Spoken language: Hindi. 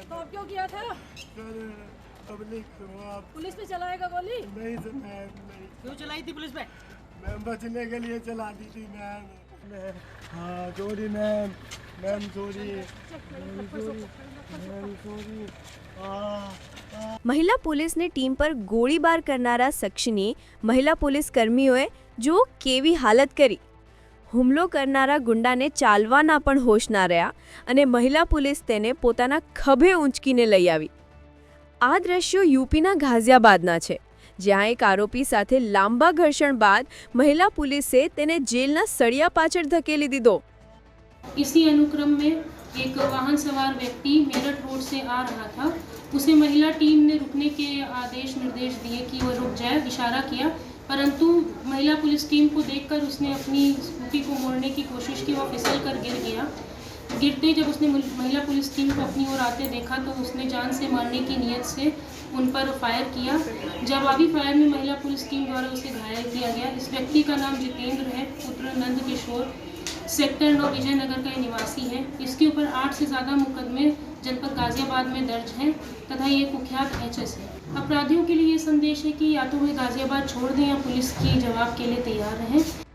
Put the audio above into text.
तो अब क्यों किया था? सर पब्लिक को आप पुलिस पे चलाएगा गोली? नहीं सर मैम नहीं। क्यों चलाई थी पुलिस पे? मैम बचने के लिए चला दी थी मैम। हाँ sorry ma'am, ma'am sorry, ma'am sorry. મહિલા પોલીસની ટીમ પર ગોળીબાર કરનારા શખ્સની મહિલા પોલીસ કર્મીઓએ જો કેવી હાલત કરી. હુમલો કરનારા ગુંડાને ચાલવાના પણ હોશ ના રહ્યા અને મહિલા પોલીસ તેને પોતાના ખભે ઊંચકીને લઈ આવી. આ દ્રશ્યો યુપીના ગાઝિયાબાદના છે, જ્યાં એક આરોપી સાથે લાંબા ઘર્ષણ બાદ મહિલા પોલીસે તેને જેલના સળિયા પાછળ ધકેલી દીધો. इसी अनुक्रम में एक वाहन सवार व्यक्ति मेरठ रोड से आ रहा था। उसे महिला टीम ने रुकने के आदेश निर्देश दिए कि वह रुक जाए, इशारा किया, परंतु महिला पुलिस टीम को देखकर उसने अपनी स्कूटी को मोड़ने की कोशिश की। वह फिसल कर गिर गया। गिरते जब उसने महिला पुलिस टीम को अपनी ओर आते देखा तो उसने जान से मारने की नीयत से उन पर फायर किया। जवाबी फायर में महिला पुलिस टीम द्वारा उसे घायल किया गया। इस व्यक्ति का नाम जितेंद्र है, पुत्र नंद किशोर, सेक्टर 9 विजयनगर का निवासी है। इसके ऊपर 8 से ज़्यादा मुकदमे जनपद गाज़ियाबाद में दर्ज हैं तथा ये कुख्यात एचएस है। अपराधियों के लिए ये संदेश है कि या तो वे गाज़ियाबाद छोड़ दें या पुलिस की जवाब के लिए तैयार रहें।